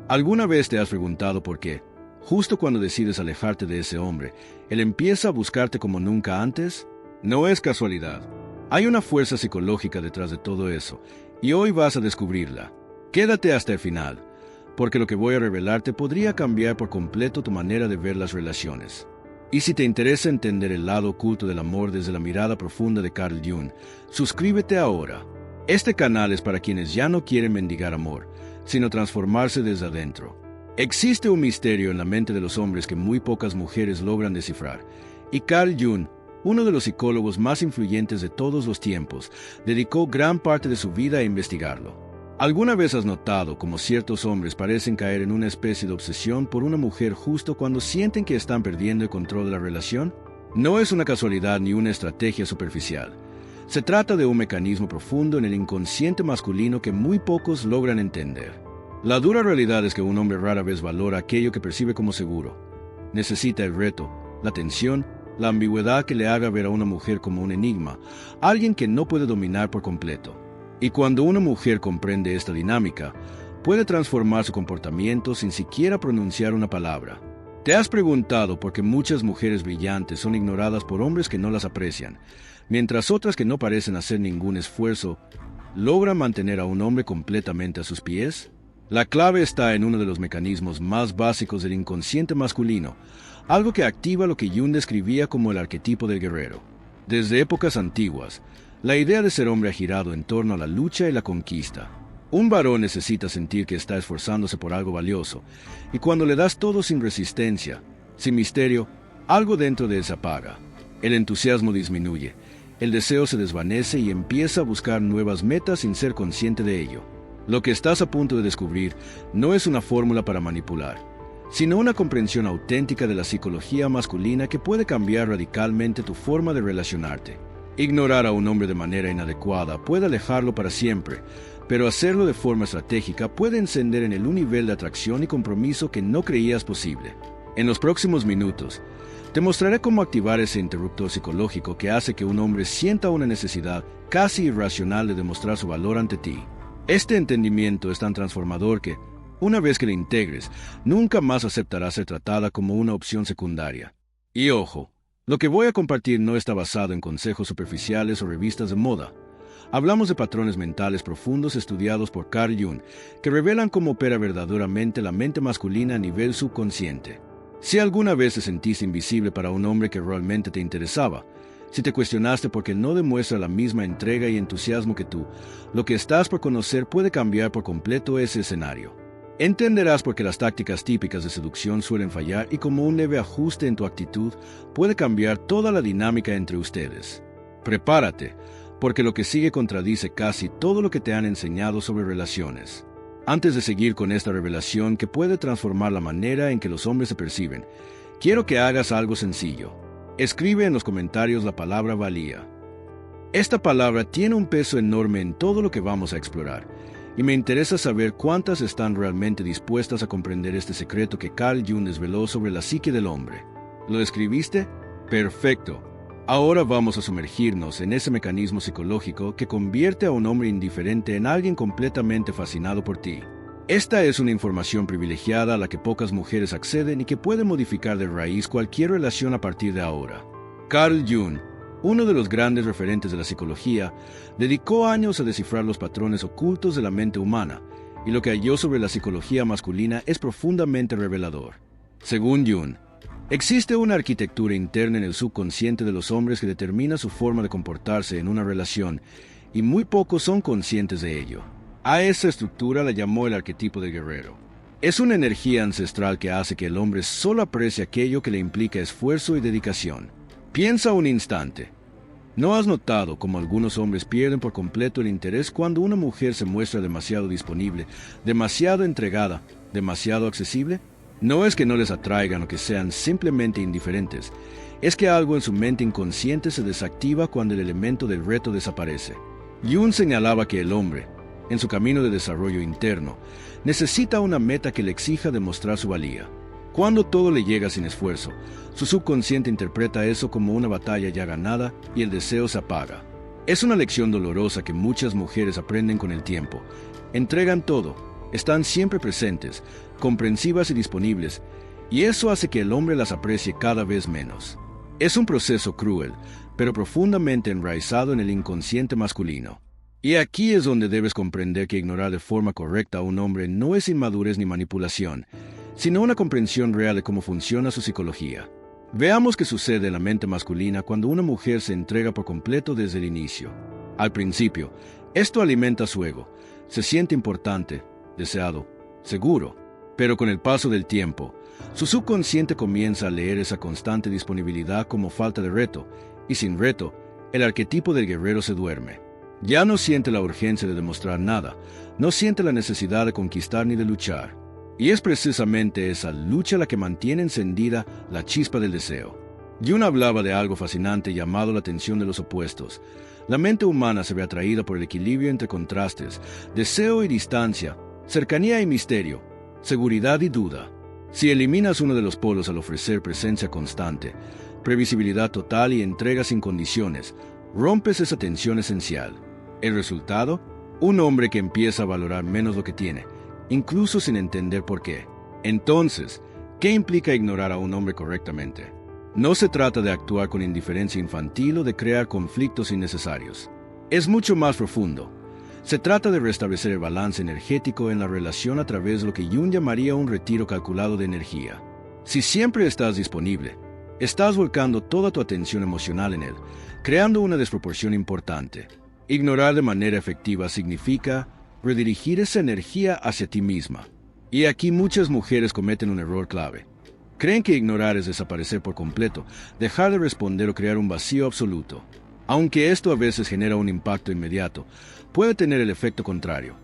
¿Alguna vez te has preguntado por qué, justo cuando decides alejarte de ese hombre, él empieza a buscarte como nunca antes? No es casualidad. Hay una fuerza psicológica detrás de todo eso, y hoy vas a descubrirla. Quédate hasta el final, porque lo que voy a revelarte podría cambiar por completo tu manera de ver las relaciones. Y si te interesa entender el lado oculto del amor desde la mirada profunda de Carl Jung, suscríbete ahora. Este canal es para quienes ya no quieren mendigar amor, sino transformarse desde adentro. Existe un misterio en la mente de los hombres que muy pocas mujeres logran descifrar, y Carl Jung, uno de los psicólogos más influyentes de todos los tiempos, dedicó gran parte de su vida a investigarlo. ¿Alguna vez has notado cómo ciertos hombres parecen caer en una especie de obsesión por una mujer justo cuando sienten que están perdiendo el control de la relación? No es una casualidad ni una estrategia superficial. Se trata de un mecanismo profundo en el inconsciente masculino que muy pocos logran entender. La dura realidad es que un hombre rara vez valora aquello que percibe como seguro. Necesita el reto, la tensión, la ambigüedad que le haga ver a una mujer como un enigma, alguien que no puede dominar por completo. Y cuando una mujer comprende esta dinámica, puede transformar su comportamiento sin siquiera pronunciar una palabra. ¿Te has preguntado por qué muchas mujeres brillantes son ignoradas por hombres que no las aprecian, mientras otras que no parecen hacer ningún esfuerzo logran mantener a un hombre completamente a sus pies? La clave está en uno de los mecanismos más básicos del inconsciente masculino, algo que activa lo que Jung describía como el arquetipo del guerrero. Desde épocas antiguas, la idea de ser hombre ha girado en torno a la lucha y la conquista. Un varón necesita sentir que está esforzándose por algo valioso, y cuando le das todo sin resistencia, sin misterio, algo dentro de él se apaga. El entusiasmo disminuye, el deseo se desvanece y empieza a buscar nuevas metas sin ser consciente de ello. Lo que estás a punto de descubrir no es una fórmula para manipular, sino una comprensión auténtica de la psicología masculina que puede cambiar radicalmente tu forma de relacionarte. Ignorar a un hombre de manera inadecuada puede alejarlo para siempre, pero hacerlo de forma estratégica puede encender en él un nivel de atracción y compromiso que no creías posible. En los próximos minutos, te mostraré cómo activar ese interruptor psicológico que hace que un hombre sienta una necesidad casi irracional de demostrar su valor ante ti. Este entendimiento es tan transformador que, una vez que lo integres, nunca más aceptarás ser tratada como una opción secundaria. Y ojo, lo que voy a compartir no está basado en consejos superficiales o revistas de moda. Hablamos de patrones mentales profundos estudiados por Carl Jung, que revelan cómo opera verdaderamente la mente masculina a nivel subconsciente. Si alguna vez te sentiste invisible para un hombre que realmente te interesaba, si te cuestionaste porque no demuestra la misma entrega y entusiasmo que tú, lo que estás por conocer puede cambiar por completo ese escenario. Entenderás por qué las tácticas típicas de seducción suelen fallar y cómo un leve ajuste en tu actitud puede cambiar toda la dinámica entre ustedes. Prepárate, porque lo que sigue contradice casi todo lo que te han enseñado sobre relaciones. Antes de seguir con esta revelación que puede transformar la manera en que los hombres se perciben, quiero que hagas algo sencillo. Escribe en los comentarios la palabra valía. Esta palabra tiene un peso enorme en todo lo que vamos a explorar, y me interesa saber cuántas están realmente dispuestas a comprender este secreto que Carl Jung desveló sobre la psique del hombre. ¿Lo escribiste? Perfecto. Ahora vamos a sumergirnos en ese mecanismo psicológico que convierte a un hombre indiferente en alguien completamente fascinado por ti. Esta es una información privilegiada a la que pocas mujeres acceden y que puede modificar de raíz cualquier relación a partir de ahora. Carl Jung, uno de los grandes referentes de la psicología, dedicó años a descifrar los patrones ocultos de la mente humana, y lo que halló sobre la psicología masculina es profundamente revelador. Según Jung, existe una arquitectura interna en el subconsciente de los hombres que determina su forma de comportarse en una relación, y muy pocos son conscientes de ello. A esa estructura la llamó el arquetipo del guerrero. Es una energía ancestral que hace que el hombre solo aprecie aquello que le implica esfuerzo y dedicación. Piensa un instante. ¿No has notado cómo algunos hombres pierden por completo el interés cuando una mujer se muestra demasiado disponible, demasiado entregada, demasiado accesible? No es que no les atraigan o que sean simplemente indiferentes, es que algo en su mente inconsciente se desactiva cuando el elemento del reto desaparece. Jung señalaba que el hombre, en su camino de desarrollo interno, necesita una meta que le exija demostrar su valía. Cuando todo le llega sin esfuerzo, su subconsciente interpreta eso como una batalla ya ganada y el deseo se apaga. Es una lección dolorosa que muchas mujeres aprenden con el tiempo. Entregan todo, están siempre presentes, comprensivas y disponibles, y eso hace que el hombre las aprecie cada vez menos. Es un proceso cruel, pero profundamente enraizado en el inconsciente masculino. Y aquí es donde debes comprender que ignorar de forma correcta a un hombre no es inmadurez ni manipulación, sino una comprensión real de cómo funciona su psicología. Veamos qué sucede en la mente masculina cuando una mujer se entrega por completo desde el inicio. Al principio, esto alimenta su ego. Se siente importante, deseado, seguro. Pero con el paso del tiempo, su subconsciente comienza a leer esa constante disponibilidad como falta de reto, y sin reto, el arquetipo del guerrero se duerme. Ya no siente la urgencia de demostrar nada, no siente la necesidad de conquistar ni de luchar. Y es precisamente esa lucha la que mantiene encendida la chispa del deseo. Jung hablaba de algo fascinante llamado la tensión de los opuestos. La mente humana se ve atraída por el equilibrio entre contrastes, deseo y distancia, cercanía y misterio, seguridad y duda. Si eliminas uno de los polos al ofrecer presencia constante, previsibilidad total y entrega sin condiciones, rompes esa tensión esencial. ¿El resultado? Un hombre que empieza a valorar menos lo que tiene, incluso sin entender por qué. Entonces, ¿qué implica ignorar a un hombre correctamente? No se trata de actuar con indiferencia infantil o de crear conflictos innecesarios. Es mucho más profundo. Se trata de restablecer el balance energético en la relación a través de lo que Jung llamaría un retiro calculado de energía. Si siempre estás disponible, estás volcando toda tu atención emocional en él, creando una desproporción importante. Ignorar de manera efectiva significa redirigir esa energía hacia ti misma. Y aquí muchas mujeres cometen un error clave. Creen que ignorar es desaparecer por completo, dejar de responder o crear un vacío absoluto. Aunque esto a veces genera un impacto inmediato, puede tener el efecto contrario.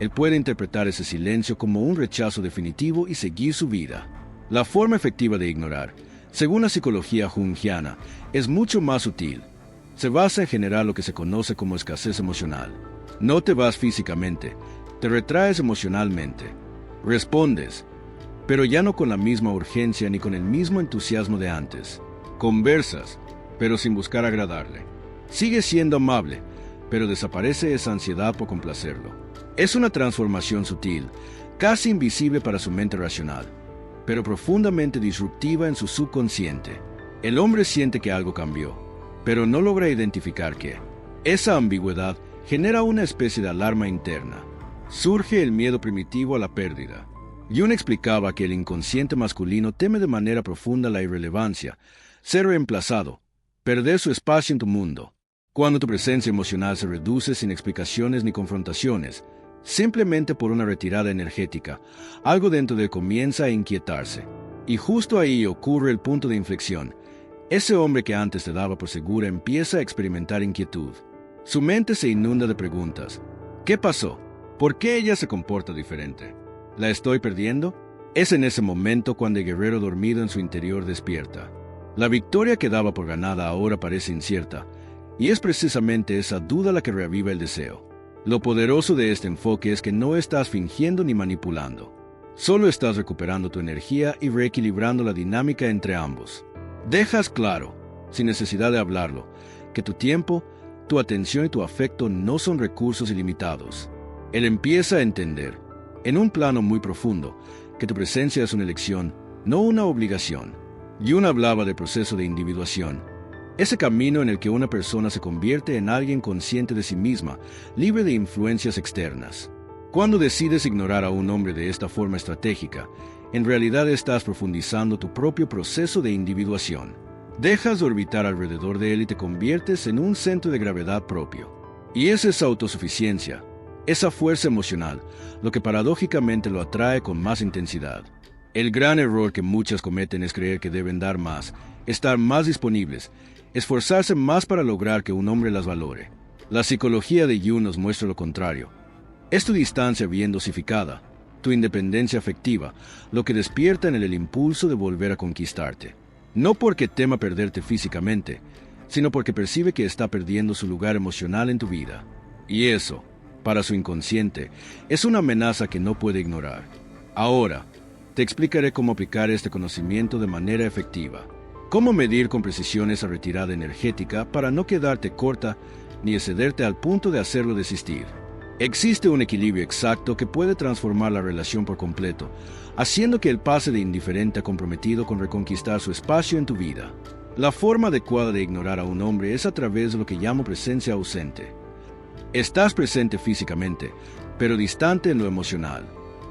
Él puede interpretar ese silencio como un rechazo definitivo y seguir su vida. La forma efectiva de ignorar, según la psicología junguiana, es mucho más sutil. Se basa en generar lo que se conoce como escasez emocional. No te vas físicamente, te retraes emocionalmente. Respondes, pero ya no con la misma urgencia ni con el mismo entusiasmo de antes. Conversas, pero sin buscar agradarle. Sigues siendo amable, pero desaparece esa ansiedad por complacerlo. Es una transformación sutil, casi invisible para su mente racional, pero profundamente disruptiva en su subconsciente. El hombre siente que algo cambió, pero no logra identificar qué. Esa ambigüedad genera una especie de alarma interna. Surge el miedo primitivo a la pérdida. Jung explicaba que el inconsciente masculino teme de manera profunda la irrelevancia, ser reemplazado, perder su espacio en tu mundo. Cuando tu presencia emocional se reduce sin explicaciones ni confrontaciones, simplemente por una retirada energética, algo dentro de él comienza a inquietarse. Y justo ahí ocurre el punto de inflexión. Ese hombre que antes te daba por segura empieza a experimentar inquietud. Su mente se inunda de preguntas. ¿Qué pasó? ¿Por qué ella se comporta diferente? ¿La estoy perdiendo? Es en ese momento cuando el guerrero dormido en su interior despierta. La victoria que daba por ganada ahora parece incierta, y es precisamente esa duda la que reaviva el deseo. Lo poderoso de este enfoque es que no estás fingiendo ni manipulando. Solo estás recuperando tu energía y reequilibrando la dinámica entre ambos. Dejas claro, sin necesidad de hablarlo, que tu tiempo, tu atención y tu afecto no son recursos ilimitados. Él empieza a entender, en un plano muy profundo, que tu presencia es una elección, no una obligación. Jung hablaba del proceso de individuación, ese camino en el que una persona se convierte en alguien consciente de sí misma, libre de influencias externas. Cuando decides ignorar a un hombre de esta forma estratégica, en realidad estás profundizando tu propio proceso de individuación. Dejas de orbitar alrededor de él y te conviertes en un centro de gravedad propio. Y es esa autosuficiencia, esa fuerza emocional, lo que paradójicamente lo atrae con más intensidad. El gran error que muchas cometen es creer que deben dar más, estar más disponibles, esforzarse más para lograr que un hombre las valore. La psicología de Jung nos muestra lo contrario. Es tu distancia bien dosificada, tu independencia afectiva, lo que despierta en él el impulso de volver a conquistarte. No porque tema perderte físicamente, sino porque percibe que está perdiendo su lugar emocional en tu vida. Y eso, para su inconsciente, es una amenaza que no puede ignorar. Ahora, te explicaré cómo aplicar este conocimiento de manera efectiva. Cómo medir con precisión esa retirada energética para no quedarte corta ni excederte al punto de hacerlo desistir. Existe un equilibrio exacto que puede transformar la relación por completo, haciendo que él pase de indiferente a comprometido con reconquistar su espacio en tu vida. La forma adecuada de ignorar a un hombre es a través de lo que llamo presencia ausente. Estás presente físicamente, pero distante en lo emocional.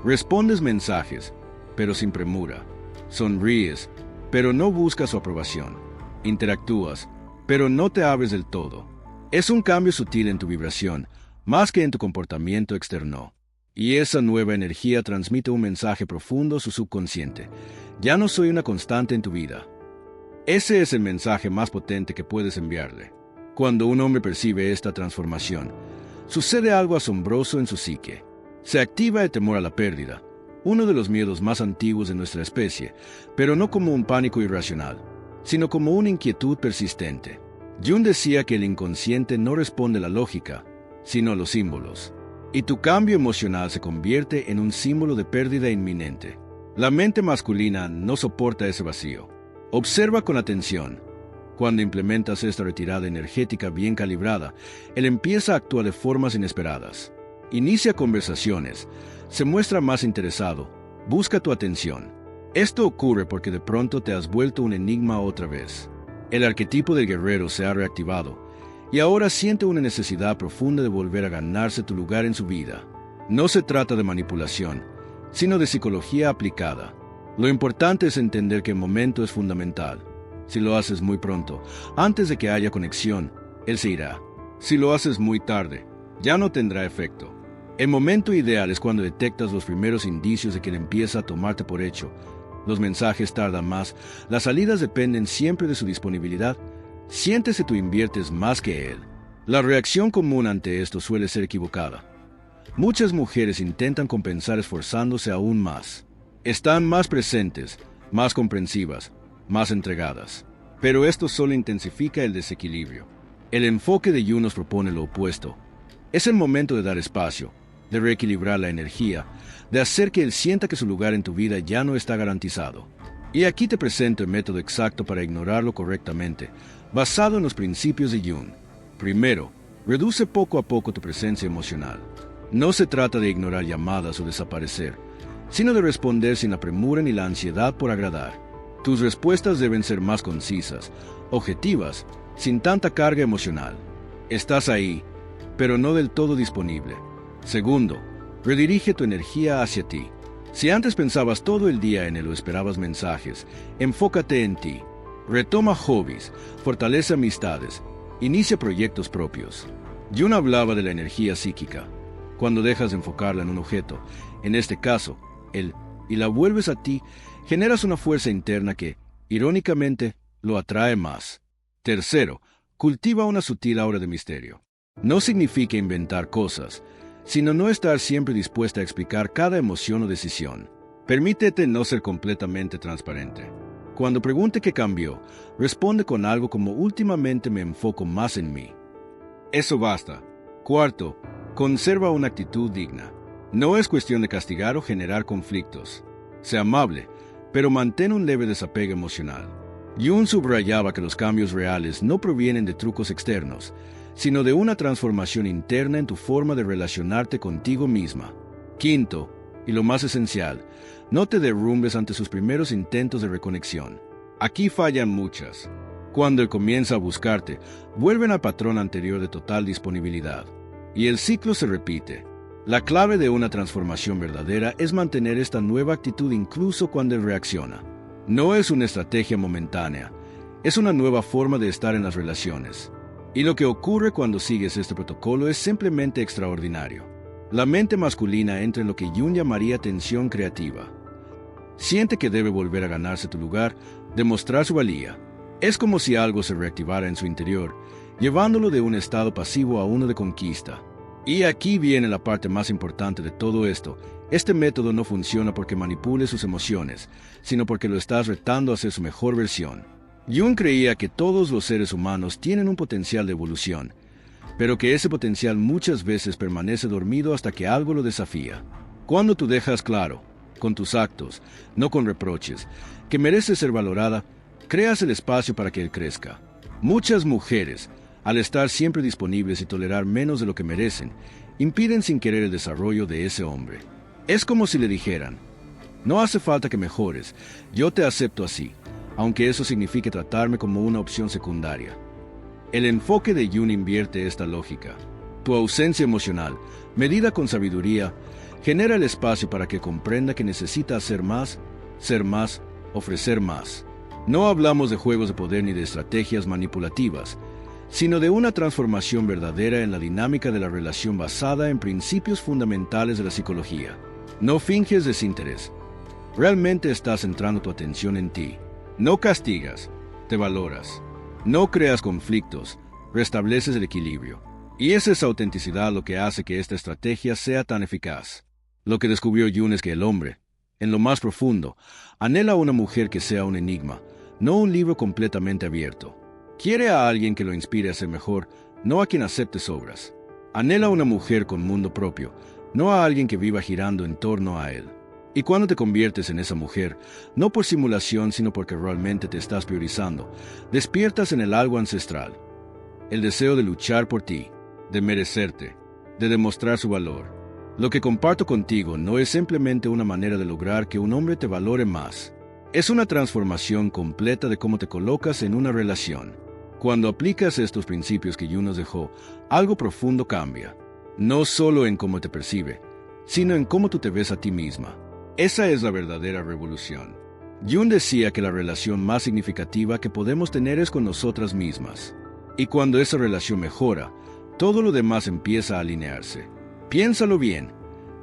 Respondes mensajes, pero sin premura. Sonríes, pero no buscas su aprobación. Interactúas, pero no te abres del todo. Es un cambio sutil en tu vibración, más que en tu comportamiento externo. Y esa nueva energía transmite un mensaje profundo a su subconsciente. Ya no soy una constante en tu vida. Ese es el mensaje más potente que puedes enviarle. Cuando un hombre percibe esta transformación, sucede algo asombroso en su psique. Se activa el temor a la pérdida, uno de los miedos más antiguos de nuestra especie, pero no como un pánico irracional, sino como una inquietud persistente. Jung decía que el inconsciente no responde a la lógica, sino a los símbolos. Y tu cambio emocional se convierte en un símbolo de pérdida inminente. La mente masculina no soporta ese vacío. Observa con atención. Cuando implementas esta retirada energética bien calibrada, él empieza a actuar de formas inesperadas. Inicia conversaciones, se muestra más interesado, busca tu atención. Esto ocurre porque de pronto te has vuelto un enigma otra vez. El arquetipo del guerrero se ha reactivado, y ahora siente una necesidad profunda de volver a ganarse tu lugar en su vida. No se trata de manipulación, sino de psicología aplicada. Lo importante es entender que el momento es fundamental. Si lo haces muy pronto, antes de que haya conexión, él se irá. Si lo haces muy tarde, ya no tendrá efecto. El momento ideal es cuando detectas los primeros indicios de que él empieza a tomarte por hecho. Los mensajes tardan más, las salidas dependen siempre de su disponibilidad. Sientes que tú inviertes más que él. La reacción común ante esto suele ser equivocada. Muchas mujeres intentan compensar esforzándose aún más. Están más presentes, más comprensivas, más entregadas. Pero esto solo intensifica el desequilibrio. El enfoque de Jung nos propone lo opuesto. Es el momento de dar espacio, de reequilibrar la energía, de hacer que él sienta que su lugar en tu vida ya no está garantizado. Y aquí te presento el método exacto para ignorarlo correctamente, basado en los principios de Jung. Primero, reduce poco a poco tu presencia emocional. No se trata de ignorar llamadas o desaparecer, sino de responder sin la premura ni la ansiedad por agradar. Tus respuestas deben ser más concisas, objetivas, sin tanta carga emocional. Estás ahí, pero no del todo disponible. Segundo, redirige tu energía hacia ti. Si antes pensabas todo el día en él o esperabas mensajes, enfócate en ti. Retoma hobbies, fortalece amistades, inicia proyectos propios. Jung hablaba de la energía psíquica. Cuando dejas de enfocarla en un objeto, en este caso, él, y la vuelves a ti, generas una fuerza interna que, irónicamente, lo atrae más. Tercero, cultiva una sutil aura de misterio. No significa inventar cosas, sino no estar siempre dispuesta a explicar cada emoción o decisión. Permítete no ser completamente transparente. Cuando pregunte qué cambió, responde con algo como últimamente me enfoco más en mí. Eso basta. Cuarto, conserva una actitud digna. No es cuestión de castigar o generar conflictos. Sé amable, pero mantén un leve desapego emocional. Jung subrayaba que los cambios reales no provienen de trucos externos, sino de una transformación interna en tu forma de relacionarte contigo misma. Quinto, y lo más esencial, no te derrumbes ante sus primeros intentos de reconexión. Aquí fallan muchas. Cuando él comienza a buscarte, vuelven al patrón anterior de total disponibilidad. Y el ciclo se repite. La clave de una transformación verdadera es mantener esta nueva actitud incluso cuando él reacciona. No es una estrategia momentánea, es una nueva forma de estar en las relaciones. Y lo que ocurre cuando sigues este protocolo es simplemente extraordinario. La mente masculina entra en lo que Jung llamaría tensión creativa. Siente que debe volver a ganarse tu lugar, demostrar su valía. Es como si algo se reactivara en su interior, llevándolo de un estado pasivo a uno de conquista. Y aquí viene la parte más importante de todo esto. Este método no funciona porque manipule sus emociones, sino porque lo estás retando a ser su mejor versión. Jung creía que todos los seres humanos tienen un potencial de evolución, pero que ese potencial muchas veces permanece dormido hasta que algo lo desafía. Cuando tú dejas claro, con tus actos, no con reproches, que merece ser valorada, creas el espacio para que él crezca. Muchas mujeres, al estar siempre disponibles y tolerar menos de lo que merecen, impiden sin querer el desarrollo de ese hombre. Es como si le dijeran: no hace falta que mejores, yo te acepto así, aunque eso signifique tratarme como una opción secundaria. El enfoque de Jung invierte esta lógica. Tu ausencia emocional, medida con sabiduría, genera el espacio para que comprenda que necesita hacer más, ser más, ofrecer más. No hablamos de juegos de poder ni de estrategias manipulativas, sino de una transformación verdadera en la dinámica de la relación basada en principios fundamentales de la psicología. No finges desinterés. Realmente estás centrando tu atención en ti. No castigas, te valoras. No creas conflictos, restableces el equilibrio. Y es esa autenticidad lo que hace que esta estrategia sea tan eficaz. Lo que descubrió Jung es que el hombre, en lo más profundo, anhela a una mujer que sea un enigma, no un libro completamente abierto. Quiere a alguien que lo inspire a ser mejor, no a quien acepte sobras. Anhela a una mujer con mundo propio, no a alguien que viva girando en torno a él. Y cuando te conviertes en esa mujer, no por simulación sino porque realmente te estás priorizando, despiertas en el algo ancestral. El deseo de luchar por ti, de merecerte, de demostrar su valor. Lo que comparto contigo no es simplemente una manera de lograr que un hombre te valore más. Es una transformación completa de cómo te colocas en una relación. Cuando aplicas estos principios que Jung nos dejó, algo profundo cambia. No solo en cómo te percibe, sino en cómo tú te ves a ti misma. Esa es la verdadera revolución. Jung decía que la relación más significativa que podemos tener es con nosotras mismas. Y cuando esa relación mejora, todo lo demás empieza a alinearse. Piénsalo bien.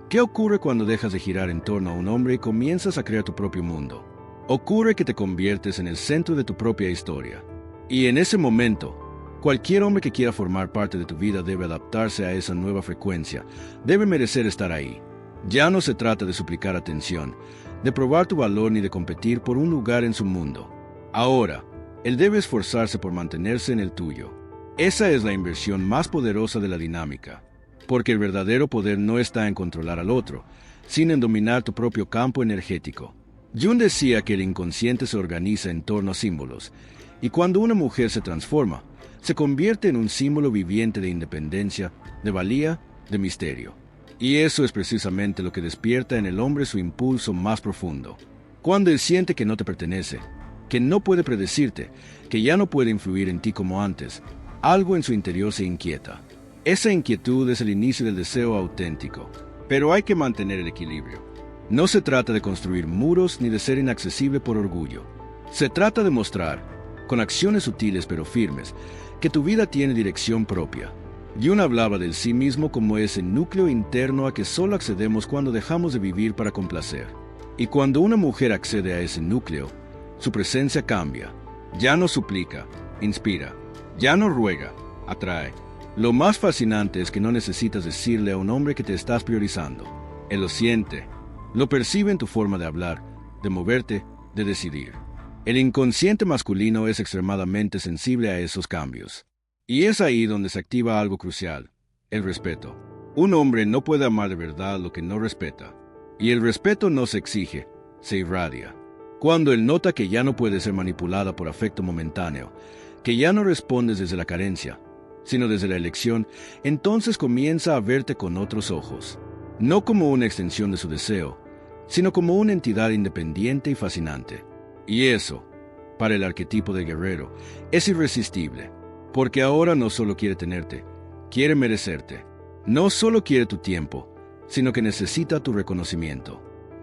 ¿Qué ocurre cuando dejas de girar en torno a un hombre y comienzas a crear tu propio mundo? Ocurre que te conviertes en el centro de tu propia historia. Y en ese momento, cualquier hombre que quiera formar parte de tu vida debe adaptarse a esa nueva frecuencia, debe merecer estar ahí. Ya no se trata de suplicar atención, de probar tu valor ni de competir por un lugar en su mundo. Ahora, él debe esforzarse por mantenerse en el tuyo. Esa es la inversión más poderosa de la dinámica, porque el verdadero poder no está en controlar al otro, sino en dominar tu propio campo energético. Jung decía que el inconsciente se organiza en torno a símbolos, y cuando una mujer se transforma, se convierte en un símbolo viviente de independencia, de valía, de misterio. Y eso es precisamente lo que despierta en el hombre su impulso más profundo. Cuando él siente que no te pertenece, que no puede predecirte, que ya no puede influir en ti como antes, algo en su interior se inquieta. Esa inquietud es el inicio del deseo auténtico, pero hay que mantener el equilibrio. No se trata de construir muros ni de ser inaccesible por orgullo. Se trata de mostrar, con acciones sutiles pero firmes, que tu vida tiene dirección propia. Jung hablaba del sí mismo como ese núcleo interno a que solo accedemos cuando dejamos de vivir para complacer. Y cuando una mujer accede a ese núcleo, su presencia cambia. Ya no suplica, inspira. Ya no ruega, atrae. Lo más fascinante es que no necesitas decirle a un hombre que te estás priorizando. Él lo siente, lo percibe en tu forma de hablar, de moverte, de decidir. El inconsciente masculino es extremadamente sensible a esos cambios. Y es ahí donde se activa algo crucial, el respeto. Un hombre no puede amar de verdad lo que no respeta. Y el respeto no se exige, se irradia. Cuando él nota que ya no puede ser manipulada por afecto momentáneo, que ya no respondes desde la carencia, sino desde la elección, entonces comienza a verte con otros ojos. No como una extensión de su deseo, sino como una entidad independiente y fascinante. Y eso, para el arquetipo de guerrero, es irresistible. Porque ahora no solo quiere tenerte, quiere merecerte. No solo quiere tu tiempo, sino que necesita tu reconocimiento.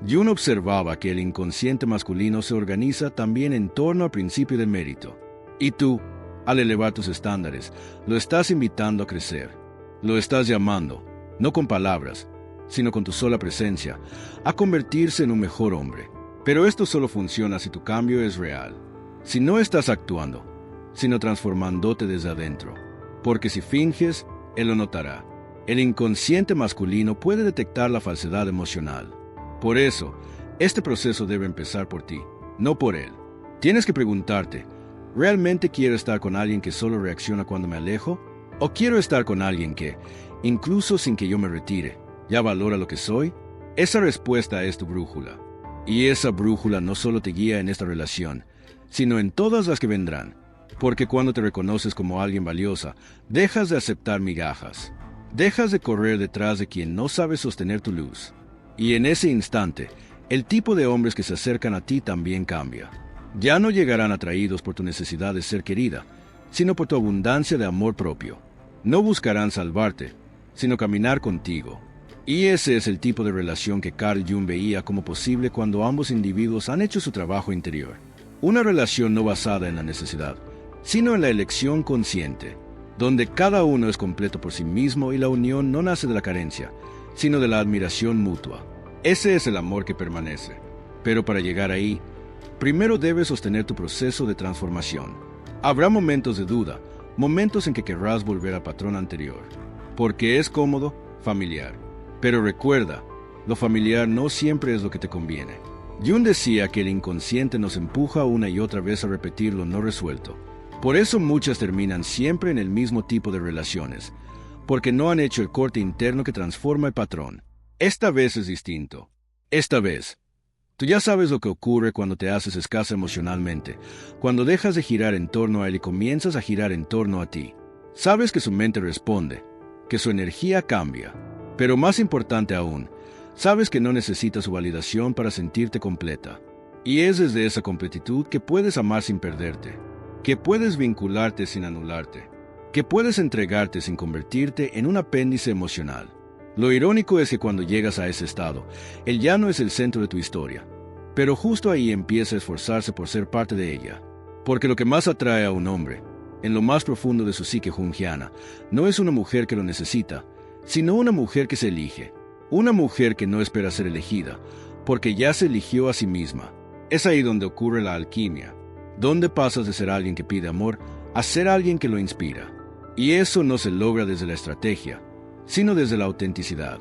Jung observaba que el inconsciente masculino se organiza también en torno al principio del mérito. Y tú, al elevar tus estándares, lo estás invitando a crecer. Lo estás llamando, no con palabras, sino con tu sola presencia, a convertirse en un mejor hombre. Pero esto solo funciona si tu cambio es real. Si no estás actuando, sino transformándote desde adentro. Porque si finges, él lo notará. El inconsciente masculino puede detectar la falsedad emocional. Por eso, este proceso debe empezar por ti, no por él. Tienes que preguntarte, ¿realmente quiero estar con alguien que solo reacciona cuando me alejo? ¿O quiero estar con alguien que, incluso sin que yo me retire, ya valora lo que soy? Esa respuesta es tu brújula. Y esa brújula no solo te guía en esta relación, sino en todas las que vendrán. Porque cuando te reconoces como alguien valiosa, dejas de aceptar migajas. Dejas de correr detrás de quien no sabe sostener tu luz. Y en ese instante, el tipo de hombres que se acercan a ti también cambia. Ya no llegarán atraídos por tu necesidad de ser querida, sino por tu abundancia de amor propio. No buscarán salvarte, sino caminar contigo. Y ese es el tipo de relación que Carl Jung veía como posible cuando ambos individuos han hecho su trabajo interior. Una relación no basada en la necesidad, sino en la elección consciente, donde cada uno es completo por sí mismo y la unión no nace de la carencia, sino de la admiración mutua. Ese es el amor que permanece. Pero para llegar ahí, primero debes sostener tu proceso de transformación. Habrá momentos de duda, momentos en que querrás volver al patrón anterior, porque es cómodo, familiar. Pero recuerda, lo familiar no siempre es lo que te conviene. Jung decía que el inconsciente nos empuja una y otra vez a repetir lo no resuelto. Por eso muchas terminan siempre en el mismo tipo de relaciones, porque no han hecho el corte interno que transforma el patrón. Esta vez es distinto. Esta vez, tú ya sabes lo que ocurre cuando te haces escasa emocionalmente, cuando dejas de girar en torno a él y comienzas a girar en torno a ti. Sabes que su mente responde, que su energía cambia, pero más importante aún, sabes que no necesitas su validación para sentirte completa. Y es desde esa completitud que puedes amar sin perderte, que puedes vincularte sin anularte, que puedes entregarte sin convertirte en un apéndice emocional. Lo irónico es que cuando llegas a ese estado, él ya no es el centro de tu historia, pero justo ahí empieza a esforzarse por ser parte de ella. Porque lo que más atrae a un hombre, en lo más profundo de su psique junguiana, no es una mujer que lo necesita, sino una mujer que se elige, una mujer que no espera ser elegida, porque ya se eligió a sí misma. Es ahí donde ocurre la alquimia, donde pasas de ser alguien que pide amor a ser alguien que lo inspira. Y eso no se logra desde la estrategia, sino desde la autenticidad.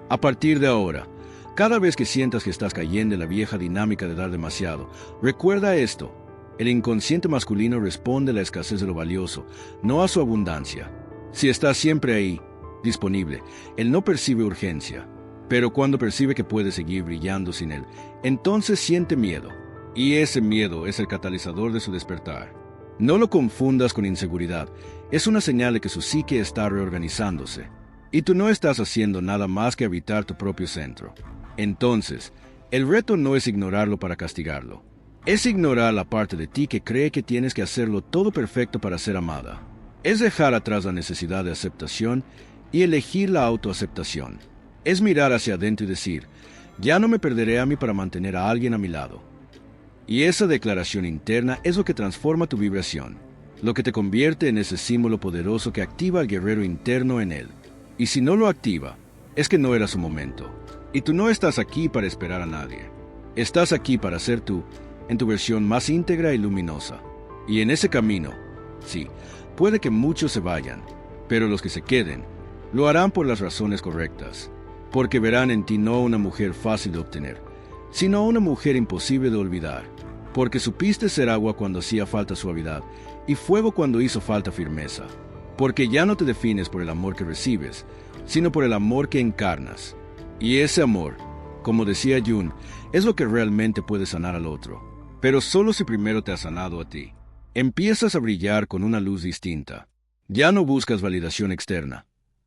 A partir de ahora, cada vez que sientas que estás cayendo en la vieja dinámica de dar demasiado, recuerda esto: el inconsciente masculino responde a la escasez de lo valioso, no a su abundancia. Si estás siempre ahí, disponible, él no percibe urgencia, pero cuando percibe que puede seguir brillando sin él, entonces siente miedo, y ese miedo es el catalizador de su despertar. No lo confundas con inseguridad, es una señal de que su psique está reorganizándose, y tú no estás haciendo nada más que habitar tu propio centro. Entonces, el reto no es ignorarlo para castigarlo, es ignorar la parte de ti que cree que tienes que hacerlo todo perfecto para ser amada. Es dejar atrás la necesidad de aceptación y elegir la autoaceptación. Es mirar hacia adentro y decir, ya no me perderé a mí para mantener a alguien a mi lado. Y esa declaración interna es lo que transforma tu vibración, lo que te convierte en ese símbolo poderoso que activa al guerrero interno en él. Y si no lo activa, es que no era su momento. Y tú no estás aquí para esperar a nadie. Estás aquí para ser tú, en tu versión más íntegra y luminosa. Y en ese camino, sí, puede que muchos se vayan, pero los que se queden, lo harán por las razones correctas, porque verán en ti no una mujer fácil de obtener, sino una mujer imposible de olvidar, porque supiste ser agua cuando hacía falta suavidad, y fuego cuando hizo falta firmeza, porque ya no te defines por el amor que recibes, sino por el amor que encarnas. Y ese amor, como decía Jung, es lo que realmente puede sanar al otro, pero solo si primero te has sanado a ti. Empiezas a brillar con una luz distinta. Ya no buscas validación externa,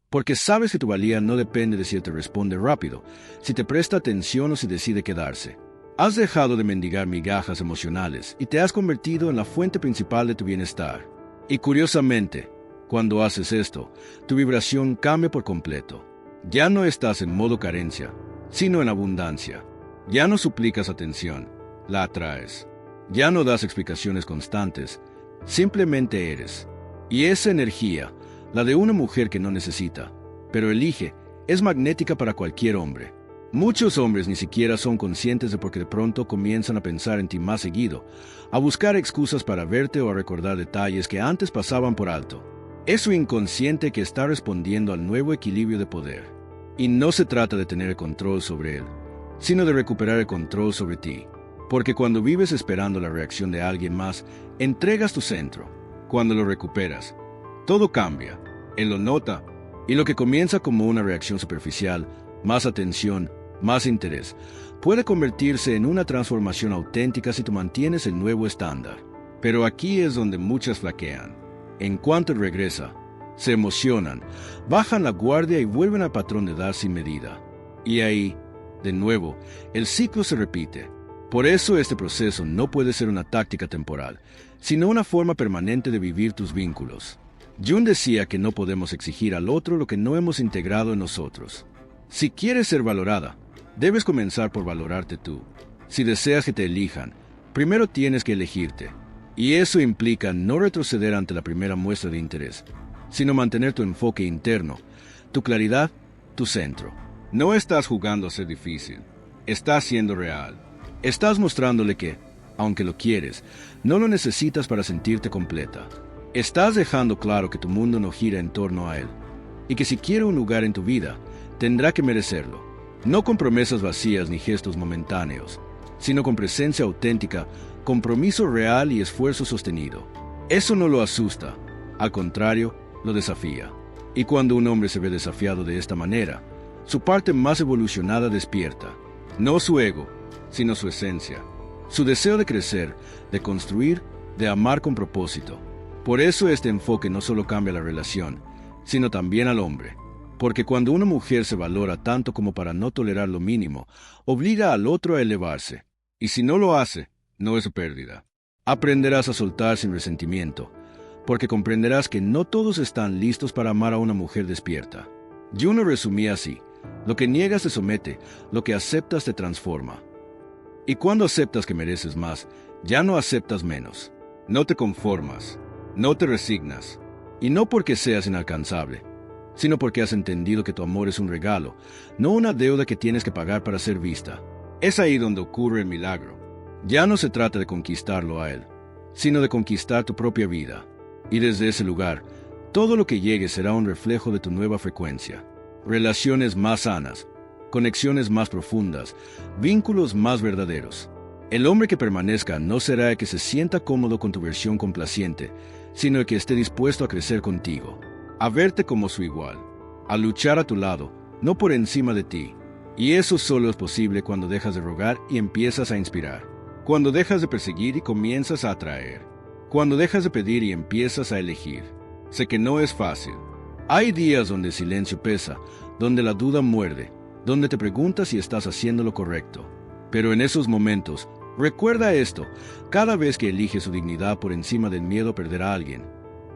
porque sabes que tu valía no depende de si él te responde rápido, si te presta atención o si decide quedarse. Has dejado de mendigar migajas emocionales y te has convertido en la fuente principal de tu bienestar. Y curiosamente, cuando haces esto, tu vibración cambia por completo. Ya no estás en modo carencia, sino en abundancia. Ya no suplicas atención, la atraes. Ya no das explicaciones constantes, simplemente eres. Y esa energía, la de una mujer que no necesita, pero elige, es magnética para cualquier hombre. Muchos hombres ni siquiera son conscientes de por qué de pronto comienzan a pensar en ti más seguido, a buscar excusas para verte o a recordar detalles que antes pasaban por alto. Es su inconsciente que está respondiendo al nuevo equilibrio de poder. Y no se trata de tener el control sobre él, sino de recuperar el control sobre ti. Porque cuando vives esperando la reacción de alguien más, entregas tu centro. Cuando lo recuperas, todo cambia. Él lo nota, y lo que comienza como una reacción superficial, más atención, más interés, puede convertirse en una transformación auténtica si tú mantienes el nuevo estándar. Pero aquí es donde muchas flaquean. En cuanto regresa, se emocionan, bajan la guardia y vuelven al patrón de dar sin medida. Y ahí, de nuevo, el ciclo se repite. Por eso este proceso no puede ser una táctica temporal, sino una forma permanente de vivir tus vínculos. Jung decía que no podemos exigir al otro lo que no hemos integrado en nosotros. Si quieres ser valorada, debes comenzar por valorarte tú. Si deseas que te elijan, primero tienes que elegirte. Y eso implica no retroceder ante la primera muestra de interés, sino mantener tu enfoque interno, tu claridad, tu centro. No estás jugando a ser difícil, estás siendo real. Estás mostrándole que, aunque lo quieres, no lo necesitas para sentirte completa. Estás dejando claro que tu mundo no gira en torno a él, y que si quiere un lugar en tu vida, tendrá que merecerlo. No con promesas vacías ni gestos momentáneos, sino con presencia auténtica, compromiso real y esfuerzo sostenido. Eso no lo asusta, al contrario, lo desafía. Y cuando un hombre se ve desafiado de esta manera, su parte más evolucionada despierta. No su ego, sino su esencia. Su deseo de crecer, de construir, de amar con propósito. Por eso este enfoque no solo cambia la relación, sino también al hombre. Porque cuando una mujer se valora tanto como para no tolerar lo mínimo, obliga al otro a elevarse. Y si no lo hace, no es su pérdida. Aprenderás a soltar sin resentimiento, porque comprenderás que no todos están listos para amar a una mujer despierta. Jung lo resumía así: lo que niegas te somete, lo que aceptas te transforma. Y cuando aceptas que mereces más, ya no aceptas menos. No te conformas, no te resignas, y no porque seas inalcanzable, sino porque has entendido que tu amor es un regalo, no una deuda que tienes que pagar para ser vista. Es ahí donde ocurre el milagro. Ya no se trata de conquistarlo a él, sino de conquistar tu propia vida. Y desde ese lugar, todo lo que llegue será un reflejo de tu nueva frecuencia. Relaciones más sanas, conexiones más profundas, vínculos más verdaderos. El hombre que permanezca no será el que se sienta cómodo con tu versión complaciente, sino el que esté dispuesto a crecer contigo, a verte como su igual, a luchar a tu lado, no por encima de ti. Y eso solo es posible cuando dejas de rogar y empiezas a inspirar, cuando dejas de perseguir y comienzas a atraer, cuando dejas de pedir y empiezas a elegir. Sé que no es fácil. Hay días donde el silencio pesa, donde la duda muerde, donde te preguntas si estás haciendo lo correcto. Pero en esos momentos, recuerda esto: cada vez que eliges su dignidad por encima del miedo a perder a alguien,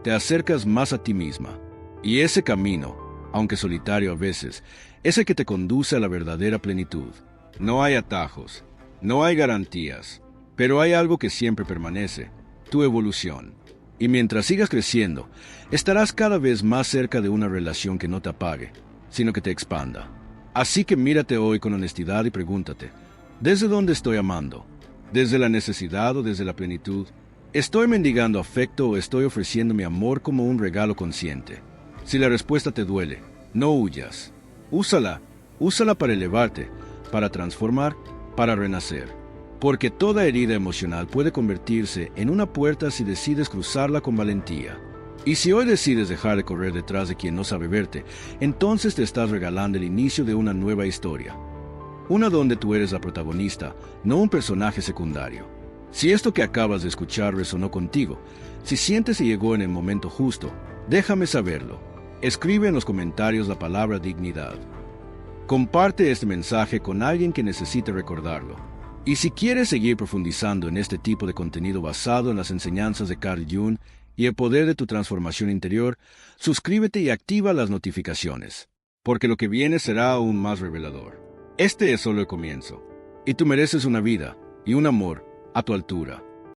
te acercas más a ti misma. Y ese camino, aunque solitario a veces, es el que te conduce a la verdadera plenitud. No hay atajos, no hay garantías, pero hay algo que siempre permanece: tu evolución. Y mientras sigas creciendo, estarás cada vez más cerca de una relación que no te apague, sino que te expanda. Así que mírate hoy con honestidad y pregúntate: ¿desde dónde estoy amando? ¿Desde la necesidad o desde la plenitud? ¿Estoy mendigando afecto o estoy ofreciendo mi amor como un regalo consciente? Si la respuesta te duele, no huyas. Úsala para elevarte, para transformar, para renacer. Porque toda herida emocional puede convertirse en una puerta si decides cruzarla con valentía. Y si hoy decides dejar de correr detrás de quien no sabe verte, entonces te estás regalando el inicio de una nueva historia. Una donde tú eres la protagonista, no un personaje secundario. Si esto que acabas de escuchar resonó contigo, si sientes que llegó en el momento justo, déjame saberlo. Escribe en los comentarios la palabra dignidad. Comparte este mensaje con alguien que necesite recordarlo. Y si quieres seguir profundizando en este tipo de contenido basado en las enseñanzas de Carl Jung y el poder de tu transformación interior, suscríbete y activa las notificaciones, porque lo que viene será aún más revelador. Este es solo el comienzo, y tú mereces una vida y un amor a tu altura.